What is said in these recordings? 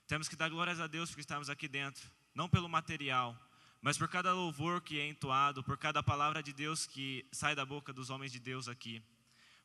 Temos que dar glórias a Deus porque estamos aqui dentro, não pelo material, mas por cada louvor que é entoado, por cada palavra de Deus que sai da boca dos homens de Deus aqui.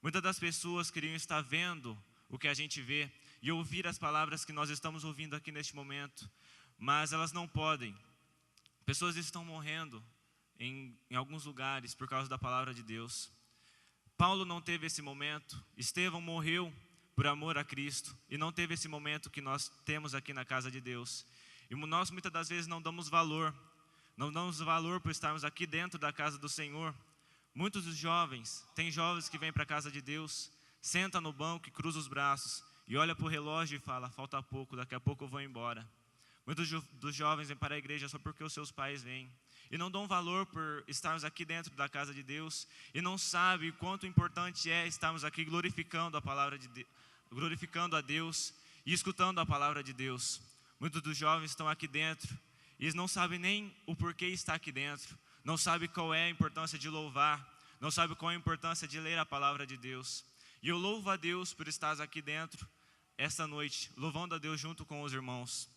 Muitas das pessoas queriam estar vendo o que a gente vê e ouvir as palavras que nós estamos ouvindo aqui neste momento, mas elas não podem. Pessoas estão morrendo em alguns lugares por causa da palavra de Deus. Paulo não teve esse momento, Estevão morreu por amor a Cristo e não teve esse momento que nós temos aqui na casa de Deus. E nós muitas das vezes não damos valor por estarmos aqui dentro da casa do Senhor. Muitos dos jovens, tem jovens que vêm para a casa de Deus, senta no banco e cruza os braços e olha para o relógio e fala, falta pouco, daqui a pouco eu vou embora. Muitos dos jovens vêm para a igreja só porque os seus pais vêm. E não dão valor por estarmos aqui dentro da casa de Deus. E não sabem o quanto importante é estarmos aqui glorificando a palavra de Deus, glorificando a Deus e escutando a palavra de Deus. Muitos dos jovens estão aqui dentro e eles não sabem nem o porquê estar aqui dentro. Não sabem qual é a importância de louvar. Não sabem qual é a importância de ler a palavra de Deus. E eu louvo a Deus por estar aqui dentro esta noite, louvando a Deus junto com os irmãos.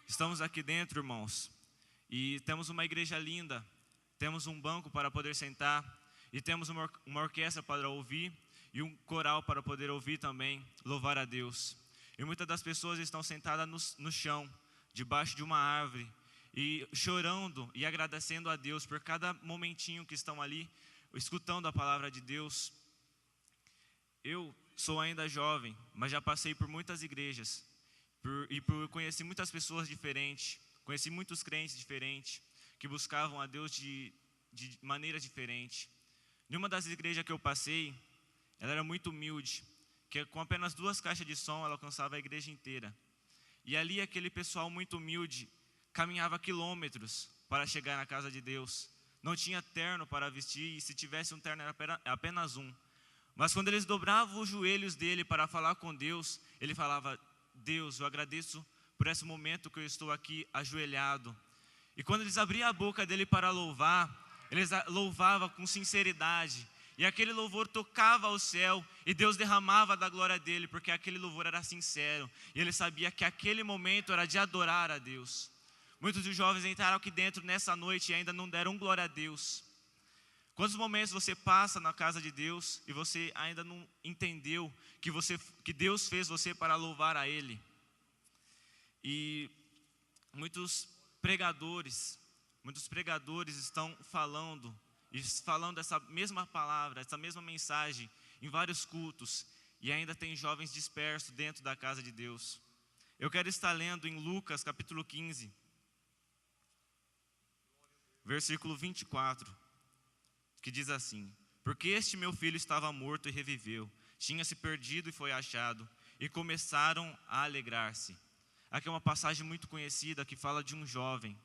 Estamos aqui dentro, irmãos, e temos uma igreja linda, temos um banco para poder sentar, e temos uma orquestra para ouvir, e um coral para poder ouvir também, louvar a Deus. E muitas das pessoas estão sentadas no chão, debaixo de uma árvore, e chorando e agradecendo a Deus por cada momentinho que estão ali, escutando a palavra de Deus. Eu sou ainda jovem, mas já passei por muitas igrejas, conheci muitas pessoas diferentes, conheci muitos crentes diferentes, que buscavam a Deus de maneira diferente. Em uma das igrejas que eu passei, ela era muito humilde, que com apenas 2 caixas de som, ela alcançava a igreja inteira. E ali aquele pessoal muito humilde, caminhava quilômetros para chegar na casa de Deus. Não tinha terno para vestir, e se tivesse um terno era apenas um. Mas quando eles dobravam os joelhos dele para falar com Deus, ele falava, Deus, eu agradeço por esse momento que eu estou aqui ajoelhado. E quando eles abriam a boca dele para louvar, eles louvavam com sinceridade. E aquele louvor tocava ao céu e Deus derramava da glória dele, porque aquele louvor era sincero. E ele sabia que aquele momento era de adorar a Deus. Muitos dos jovens entraram aqui dentro nessa noite e ainda não deram glória a Deus. Quantos momentos você passa na casa de Deus e você ainda não entendeu que Deus fez você para louvar a Ele? E muitos pregadores estão falando essa mesma palavra, essa mesma mensagem em vários cultos, e ainda tem jovens dispersos dentro da casa de Deus. Eu quero estar lendo em Lucas capítulo 15, versículo 24, que diz assim, porque este meu filho estava morto e reviveu, tinha se perdido e foi achado, e começaram a alegrar-se. Aqui é uma passagem muito conhecida que fala de um jovem,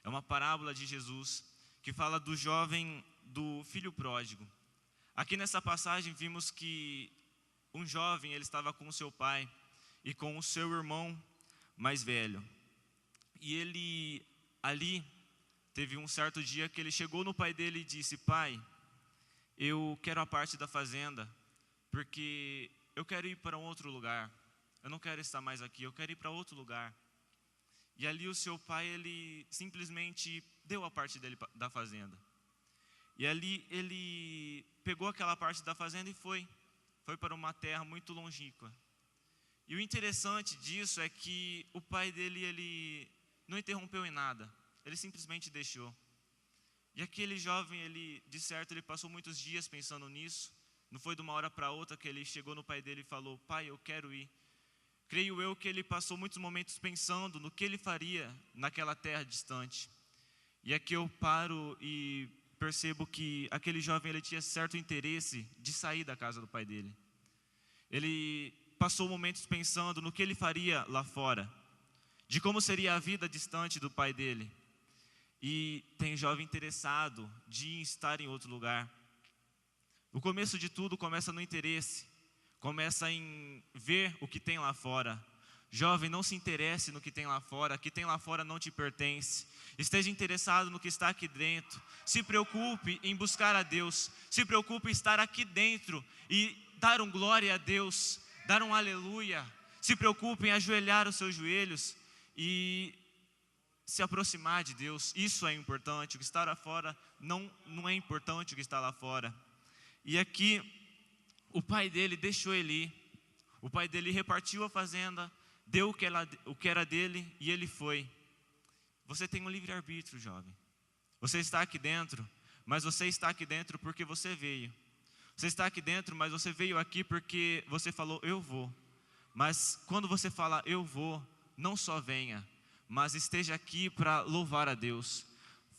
é uma parábola de Jesus, que fala do jovem, do filho pródigo. Aqui nessa passagem vimos que um jovem, ele estava com o seu pai e com o seu irmão mais velho. E ele ali teve um certo dia que ele chegou no pai dele e disse, pai, eu quero a parte da fazenda, porque eu quero ir para um outro lugar. Eu não quero estar mais aqui, eu quero ir para outro lugar. E ali o seu pai, ele simplesmente deu a parte dele da fazenda. E ali ele pegou aquela parte da fazenda e foi para uma terra muito longínqua. E o interessante disso é que o pai dele, ele não interrompeu em nada. Ele simplesmente deixou. E aquele jovem, de certo, ele passou muitos dias pensando nisso. Não foi de uma hora para outra que ele chegou no pai dele e falou, pai, eu quero ir. Creio eu que ele passou muitos momentos pensando no que ele faria naquela terra distante. E aqui eu paro e percebo que aquele jovem, ele tinha certo interesse de sair da casa do pai dele. Ele passou momentos pensando no que ele faria lá fora, de como seria a vida distante do pai dele. E tem jovem interessado de estar em outro lugar. O começo de tudo começa no interesse, começa em ver o que tem lá fora. Jovem, não se interesse no que tem lá fora, o que tem lá fora não te pertence. Esteja interessado no que está aqui dentro. Se preocupe em buscar a Deus, se preocupe em estar aqui dentro e dar um glória a Deus, dar um aleluia. se preocupe em ajoelhar os seus joelhos e se aproximar de Deus. Isso é importante. O que está lá fora não é importante, o que está lá fora. E aqui o pai dele deixou ele ir. O pai dele repartiu a fazenda, deu o que era dele e ele foi. Você tem um livre-arbítrio, jovem. Você está aqui dentro, mas você está aqui dentro porque você veio. Você está aqui dentro, mas você veio aqui porque você falou, eu vou. Mas quando você fala, eu vou, não só venha, mas esteja aqui para louvar a Deus.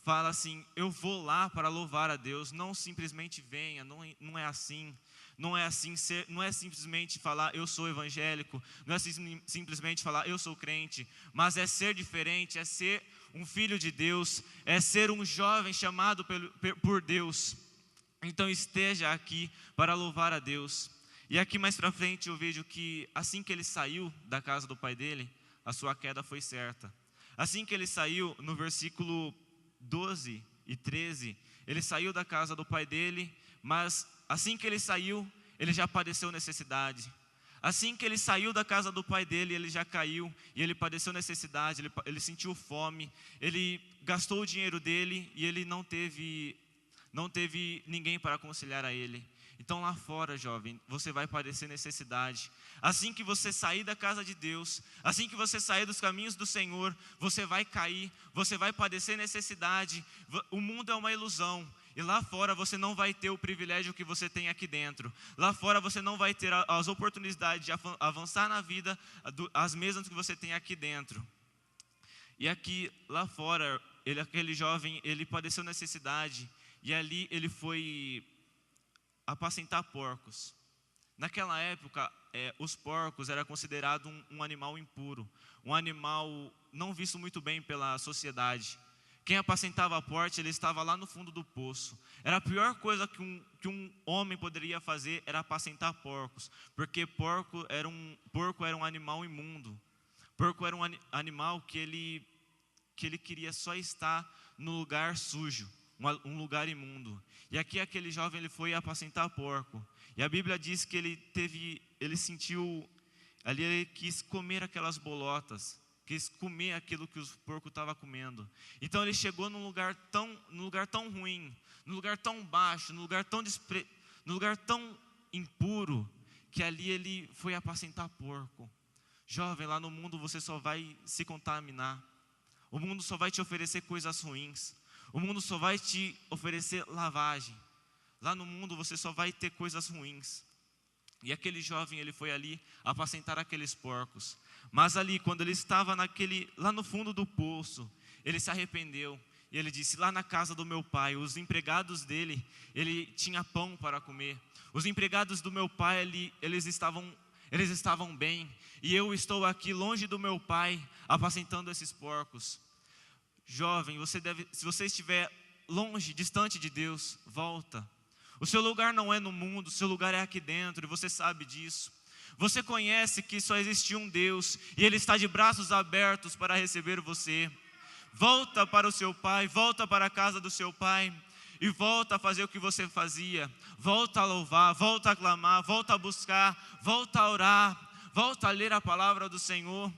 Fala assim, eu vou lá para louvar a Deus, não simplesmente venha, não é assim. Não é assim, não é simplesmente falar eu sou evangélico, não é simplesmente falar eu sou crente, mas é ser diferente, é ser um filho de Deus, é ser um jovem chamado por Deus. Então esteja aqui para louvar a Deus. E aqui mais para frente eu vejo que assim que ele saiu da casa do pai dele, a sua queda foi certa. Assim que ele saiu, no versículo 12 e 13, ele saiu da casa do pai dele, mas assim que ele saiu, ele já padeceu necessidade. Assim que ele saiu da casa do pai dele, ele já caiu e ele padeceu necessidade, ele sentiu fome, ele gastou o dinheiro dele e ele não teve ninguém para aconselhar a ele. Então lá fora, jovem, você vai padecer necessidade. Assim que você sair da casa de Deus, assim que você sair dos caminhos do Senhor, você vai cair, você vai padecer necessidade. O mundo é uma ilusão. E lá fora você não vai ter o privilégio que você tem aqui dentro. Lá fora você não vai ter as oportunidades de avançar na vida as mesmas que você tem aqui dentro. E aqui, lá fora, aquele jovem, ele padeceu necessidade. E ali ele foi apacentar porcos. Naquela época, os porcos eram considerados um animal impuro. Um animal não visto muito bem pela sociedade. Quem apacentava porco, ele estava lá no fundo do poço. Era a pior coisa que um homem poderia fazer, era apacentar porcos. Porque porco era um animal imundo. Porco era um animal que ele queria só estar no lugar sujo, um lugar imundo. E aqui aquele jovem, ele foi apacentar porco. E a Bíblia diz que ele sentiu, ali ele quis comer aquelas bolotas. Quis comer aquilo que o porco estava comendo. Então ele chegou num lugar tão ruim, num lugar tão baixo, num lugar tão impuro, que ali ele foi apacentar porco. Jovem, lá no mundo você só vai se contaminar. O mundo só vai te oferecer coisas ruins. O mundo só vai te oferecer lavagem. Lá no mundo você só vai ter coisas ruins. E aquele jovem, ele foi ali apacentar aqueles porcos. Mas ali, quando ele estava lá no fundo do poço, ele se arrependeu. E ele disse, lá na casa do meu pai, os empregados dele, ele tinha pão para comer. Os empregados do meu pai, eles estavam bem. E eu estou aqui longe do meu pai, apacentando esses porcos. Jovem, se você estiver longe, distante de Deus, volta. O seu lugar não é no mundo, o seu lugar é aqui dentro, e você sabe disso. Você conhece que só existe um Deus, e Ele está de braços abertos para receber você. Volta para o seu pai, volta para a casa do seu pai, e volta a fazer o que você fazia. Volta a louvar, volta a clamar, volta a buscar, volta a orar, volta a ler a palavra do Senhor.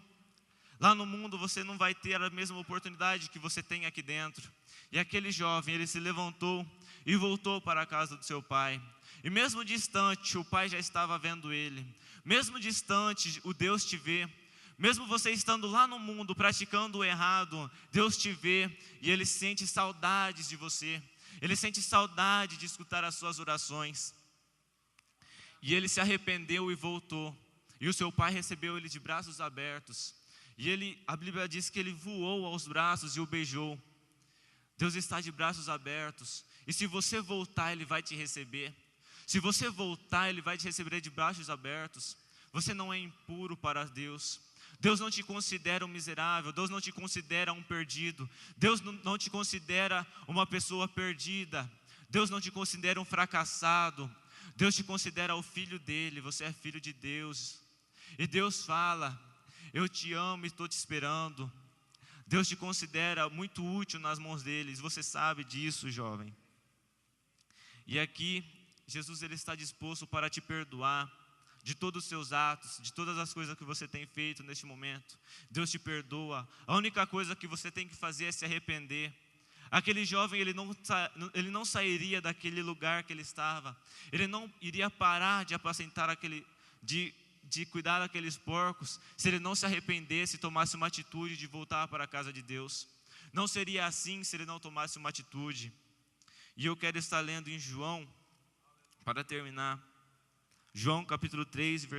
Lá no mundo você não vai ter a mesma oportunidade que você tem aqui dentro. E aquele jovem, ele se levantou e voltou para a casa do seu pai. E mesmo distante, o pai já estava vendo ele. Mesmo distante, o Deus te vê. Mesmo você estando lá no mundo, praticando o errado, Deus te vê e Ele sente saudades de você. Ele sente saudade de escutar as suas orações. E ele se arrependeu e voltou. E o seu pai recebeu ele de braços abertos. E a Bíblia diz que ele voou aos braços e o beijou. Deus está de braços abertos. E se você voltar, Ele vai te receber. Se você voltar, Ele vai te receber de braços abertos. Você não é impuro para Deus. Deus não te considera um miserável. Deus não te considera um perdido. Deus não te considera uma pessoa perdida. Deus não te considera um fracassado. Deus te considera o filho dele. Você é filho de Deus. E Deus fala, eu te amo e estou te esperando. Deus te considera muito útil nas mãos deles. Você sabe disso, jovem. E aqui, Jesus, ele está disposto para te perdoar. de todos os seus atos, de todas as coisas que você tem feito neste momento. Deus te perdoa. A única coisa que você tem que fazer é se arrepender. Aquele jovem, ele não sairia daquele lugar que ele estava. Ele não iria parar de apacentar de cuidar daqueles porcos, se ele não se arrependesse e tomasse uma atitude de voltar para a casa de Deus. Não seria assim se ele não tomasse uma atitude. E eu quero estar lendo em João, para terminar, João capítulo 3, versículo